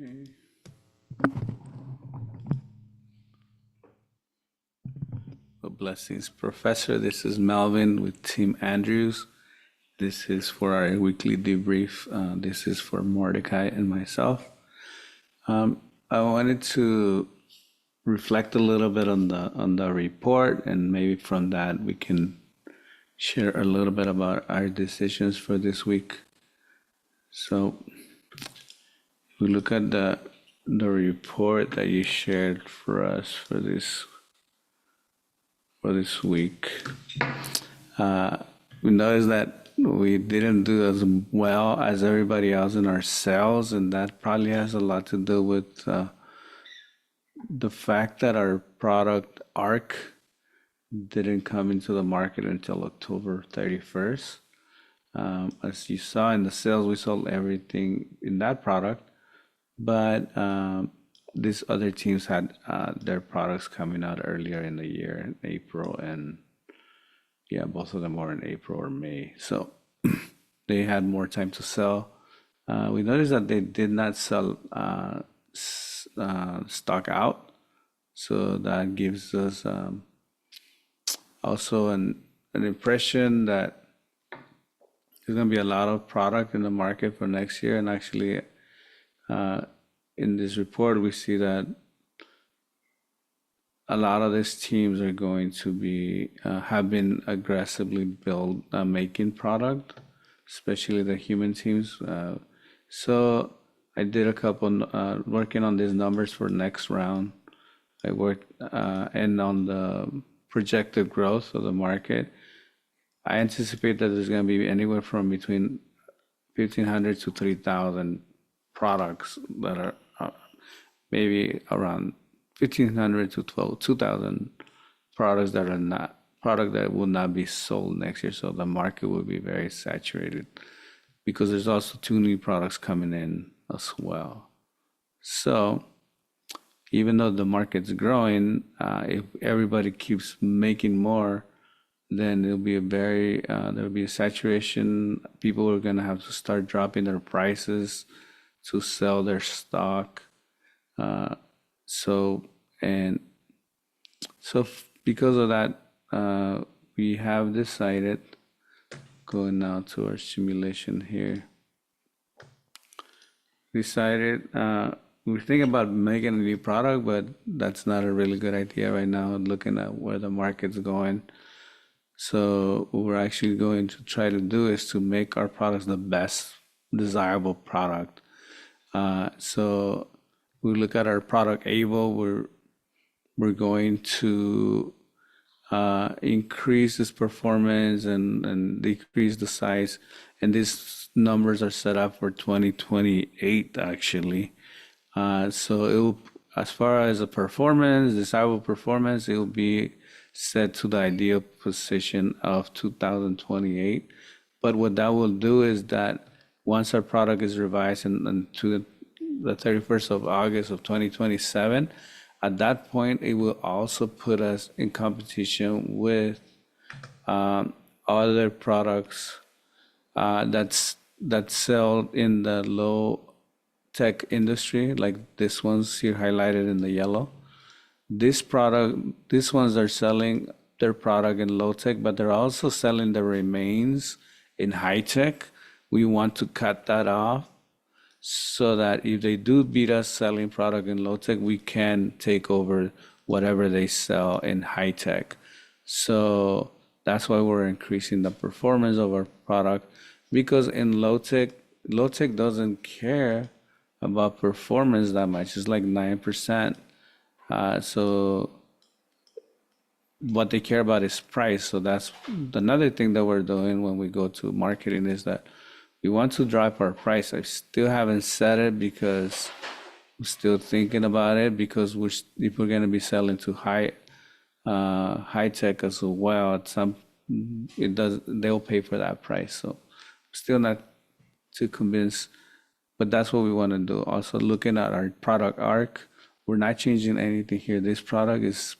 Okay. Well, blessings, Professor. This is Melvin with Team Andrews. This is for our weekly debrief. This is for Mordecai and myself. I wanted to reflect a little bit on the report, and maybe from that we can share a little bit about our decisions for this week. So, if we look at the report that you shared for us for this week, we noticed that we didn't do as well as everybody else in our sales, and that probably has a lot to do with the fact that our product ARC didn't come into the market until October 31st. As you saw in the sales, we sold everything in that product, but these other teams had their products coming out earlier in the year, in April, and yeah, both of them were in April or May. So they had more time to sell. We noticed that they did not sell stock out. So that gives us also an impression that there's going to be a lot of product in the market for next year. And actually, in this report, we see that a lot of these teams are going to be have been aggressively making product, especially the human teams. So I did a couple working on these numbers for next round. I worked and on the projected growth of the market. I anticipate that there's going to be anywhere from between 1,500 to 3,000 products that are maybe around 1,500 to 2,000 products that will not be sold next year. So the market will be very saturated because there's also 2 new products coming in as well. So even though the market's growing, if everybody keeps making more, then there'll be a saturation. People are going to have to start dropping their prices to sell their stock. So because of that, we have decided, going now to our simulation here, we think about making a new product, but that's not a really good idea right now, looking at where the market's going. So what we're actually going to try to do is to make our products the best desirable product. So we look at our product Able, we're going to increase its performance and decrease the size. And these numbers are set up for 2028 actually. So it will, as far as the performance, desirable performance, it will be set to the ideal position of 2028. But what that will do is that once our product is revised and to the 31st of August of 2027, at that point, it will also put us in competition with other products that sell in the low tech industry, like this one's here highlighted in the yellow. These ones are selling their product in low tech, but they're also selling the remains in high tech. We want to cut that off so that if they do beat us selling product in low tech, we can take over whatever they sell in high tech. So that's why we're increasing the performance of our product, because in low tech doesn't care about performance that much. It's like 9%. So what they care about is price. So that's another thing that we're doing when we go to marketing, is that we want to drop our price. I still haven't said it because I'm still thinking about it, because if we're going to be selling to high tech as well, they'll pay for that price. So still not too convinced, but that's what we want to do. Also looking at our product ARC, we're not changing anything here. This product is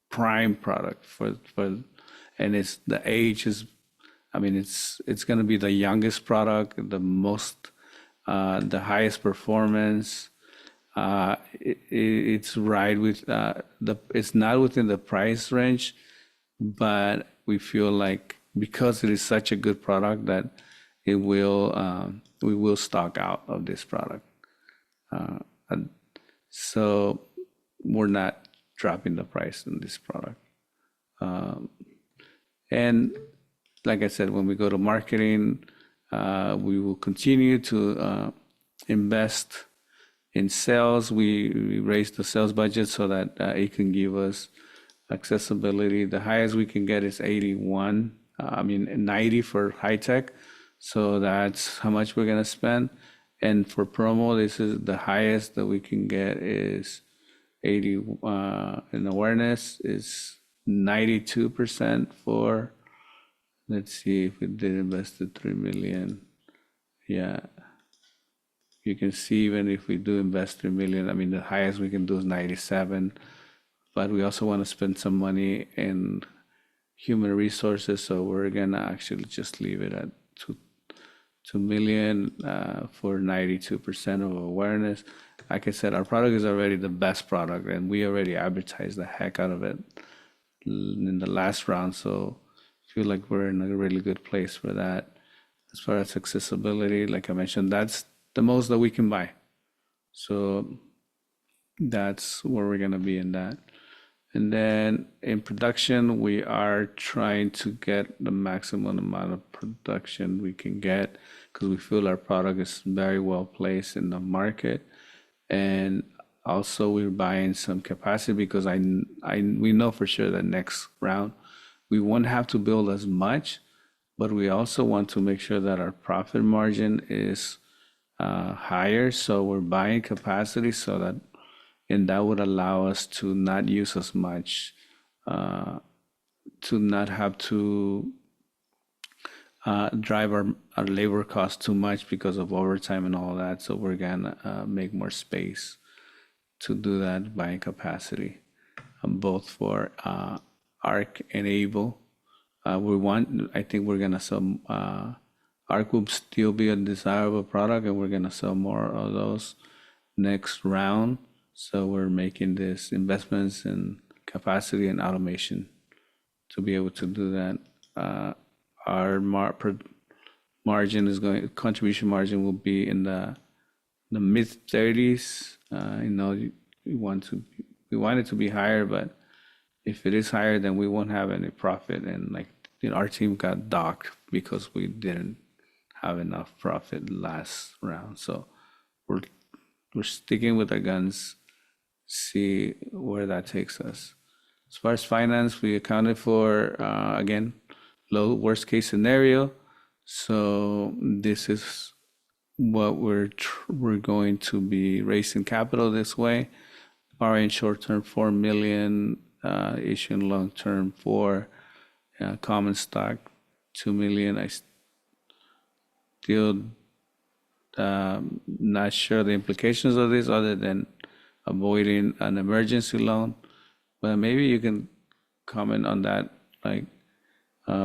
prime product and it's the age is, I mean, it's going to be the youngest product, the most the highest performance. It's right with it's not within the price range, but we feel like because it is such a good product that it will we will stock out of this product. And so we're not dropping the price on this product. And like I said, when we go to marketing, we will continue to invest in sales. We raise the sales budget so that it can give us accessibility. The highest we can get is 81, 90 for high tech. So that's how much we're gonna spend. And for promo, this is the highest that we can get is 80 in awareness is 92% for, let's see if we did invested 3 million. Yeah. You can see even if we do invest 3 million, the highest we can do is 97, but we also want to spend some money in human resources. So we're gonna actually just leave it at 2 million for 92% of awareness. Like I said, our product is already the best product and we already advertised the heck out of it in the last round. So I feel like we're in a really good place for that. As far as accessibility, like I mentioned, that's the most that we can buy. So that's where we're gonna be in that. And then in production, we are trying to get the maximum amount of production we can get because we feel our product is very well placed in the market. And also we're buying some capacity because we know for sure that next round we won't have to build as much, but we also want to make sure that our profit margin is higher. So we're buying capacity so that, and that would allow us to not use as much, to not have to drive our labor costs too much because of overtime and all that. So we're gonna make more space to do that, buying capacity, both for ARC and Able. I think we're gonna sell, ARC will still be a desirable product and we're gonna sell more of those next round. So we're making this investments in capacity and automation to be able to do that. Our margin is contribution margin will be in the mid 30s. We want it to be higher, but if it is higher, then we won't have any profit. And our team got docked because we didn't have enough profit last round. So we're sticking with our guns, see where that takes us. As far as finance, we accounted for, again, low worst case scenario. So this is what we're going to be raising capital this way. Borrowing short-term 4 million, issuing long-term for common stock 2 million. I still not sure the implications of this other than avoiding an emergency loan, but maybe you can comment on that,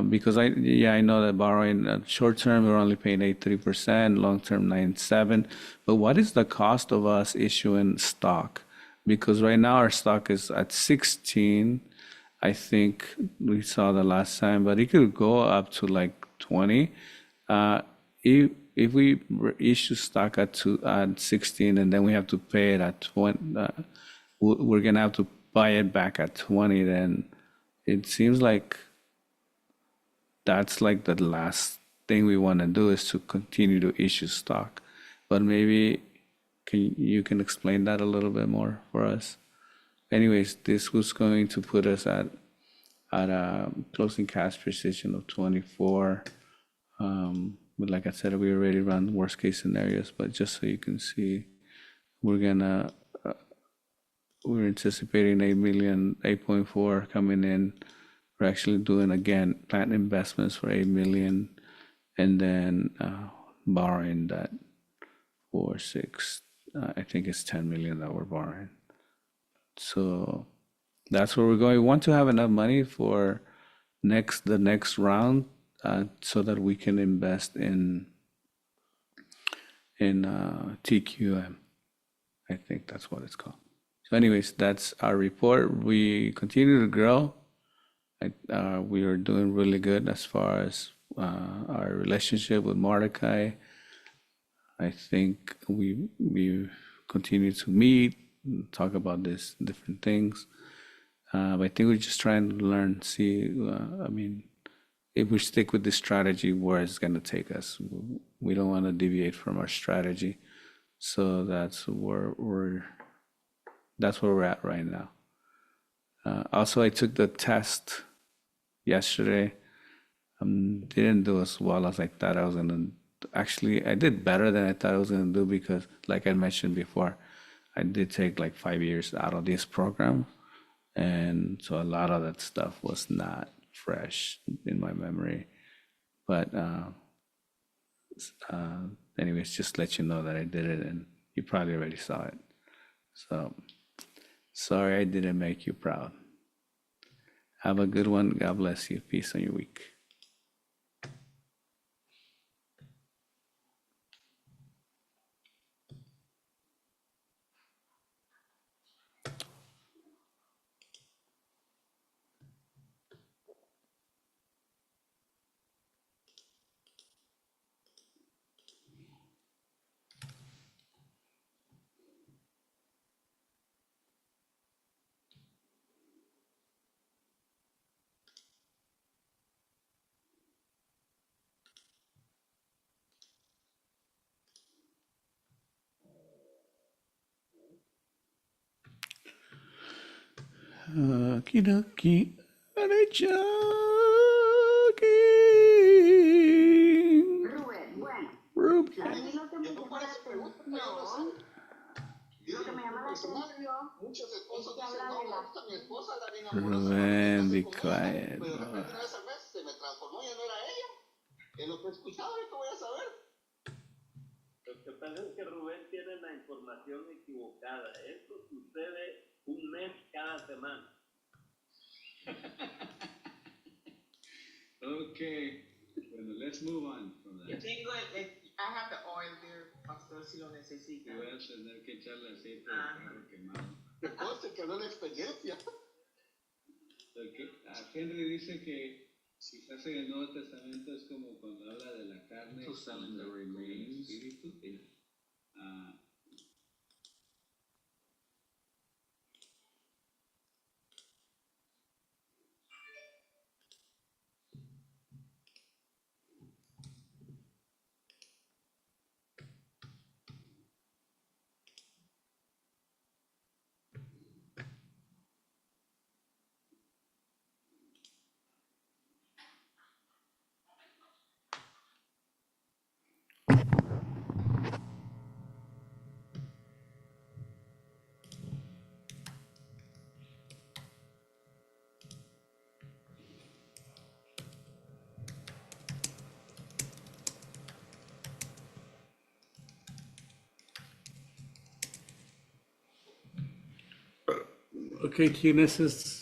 because I know that borrowing short term we're only paying 8.3%, long term 9.7%. But what is the cost of us issuing stock? Because right now our stock is at 16. I think we saw the last time, but it could go up to 20. If we issue stock at 16 and then we have to pay it at 20, we're gonna have to buy it back at 20. Then it seems like that's the last thing we want to do is to continue to issue stock. But maybe you can explain that a little bit more for us. Anyways, this was going to put us at a closing cash position of 24. But like I said, we already run worst case scenarios, but just so you can see, we're anticipating 8 million, 8.4 coming in. We're actually doing, again, plant investments for 8 million and then borrowing that for 6, I think it's 10 million that we're borrowing. So that's where we're going. We want to have enough money for the next round, so that we can invest in in TQM. I think that's what it's called. So, anyways, that's our report. We continue to grow. We are doing really good as far as our relationship with Mordecai. I think we continue to meet, talk about these different things. But I think we're just trying to learn, see. I mean, if we stick with this strategy, where it's going to take us. We don't want to deviate from our strategy. So that's where we're at right now. Also, I took the test yesterday. Didn't do as well as I thought I was gonna. Actually, I did better than I thought I was gonna do because, like I mentioned before, I did take like 5 years out of this program, and so a lot of that stuff was not fresh in my memory. But anyways, just let you know that I did it, and you probably already saw it. So sorry I didn't make you proud. Have a good one. God bless you. Peace on your week. Okie dokie. Rubén, bueno, Rubén. a mí lo que me llama la atención, lo que me llama la atención es que habla de la... Rubén, be quiet. Pero de repente una vez al mes se me transformó, ya no era ella. En lo que escuchaba, ¿qué voy a saber? Lo que pasa es que Rubén tiene la información equivocada. Esto sucede un mes cada semana. Okay, bueno, let's move on from that. Tengo I have the oil there, pastor, si lo necesita. Y voy a tener que echarle aceite de carro quemado. Me consta que habló de experiencia. Okay. Henry dice que quizás en el Nuevo Testamento es como cuando habla de la carne con el espíritu. Okay, Genesis